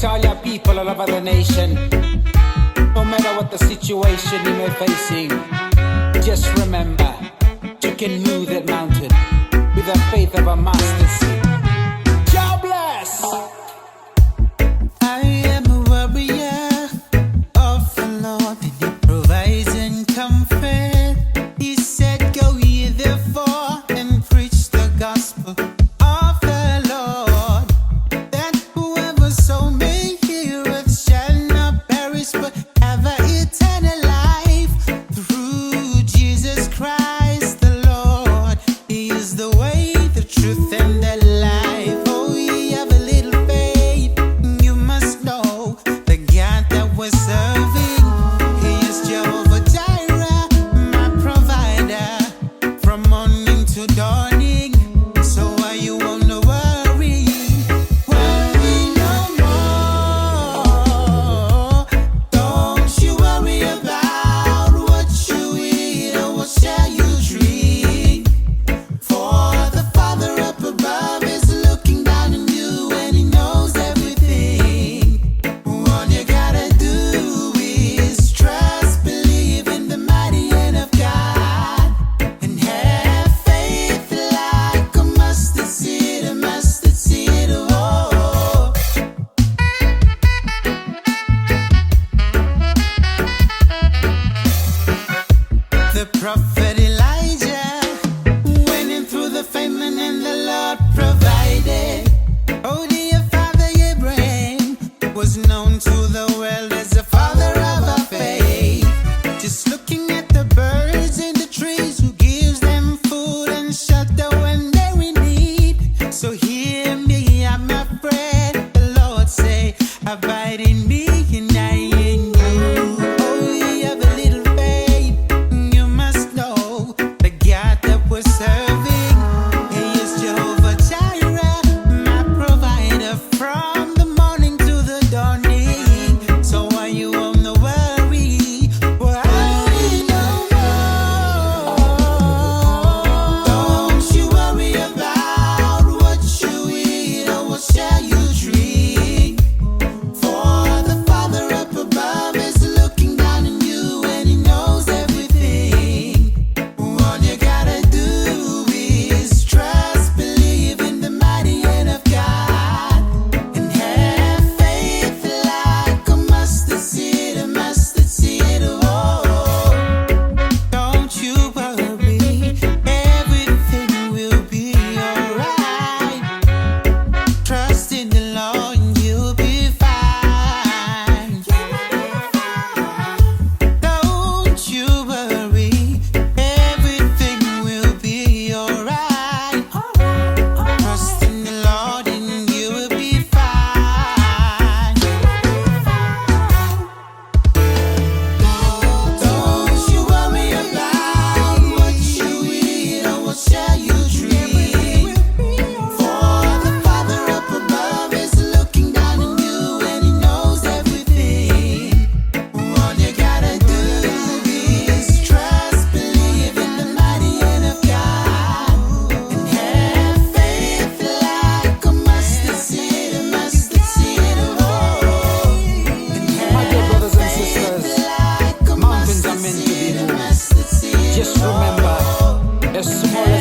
to all your people all over the nation. No matter what the situation you may facing, just remember, you can move that mountain with the faith of a master seed. God bless! I am a warrior of the Lord, and He provides and comfort. He said, go ye therefore and preach the gospel of the Lord, that whoever so may heareth shall not perish but have eternal life through Jesus Christ the Lord. He is the way, the truth, and the life. Oh, ye have a little faith, you must know the God that we're serving. He is Jehovah Jireh, my provider, from morning to dawning. So why you wanna worry? Worry no more. Don't you worry about what you eat or what shall you drink. For the Father up above is looking down on you, and He knows everything. All you gotta do is trust, believe in the mighty hand of God, and have faith like a mustard seed, a mustard seed. Oh, the prophet Elijah went in through the famine, and the Lord provided. Oh, dear Father Abraham was known to the world as the father of our faith. Just looking at the birds and the trees, who gives them food and shelter when they're in need. So hear me, I'm a friend. The Lord say, abide in me and I in you. Oh, ye have a little faith, you must know the God that we're serving. He is Jehovah Jireh, my provider, from the morning to the dawning. So why you wanna worry? Worry no more. Don't you worry about what you eat or what shall you drink. For the Father up above is looking down on you, and He knows everything. All you gotta do is trust, believe in the mighty hand of God, and have faith like a mustard seed, a mustard seed. Oh, don't you worry, everything will be alright. Trust in the Lord and you'll be fine. Don't you worry, everything will be alright. Trust in the Lord and you will be fine. Don't you worry about what you eat or what shall you drink. For the Father up above is looking down on you, and He knows everything. All you gotta do is trust, believe in the mighty hand of God, and have faith like a mustard seed, a mustard seed. Oh, My dear brothers and sisters, mountains are meant to be moved. Just remember, the smallest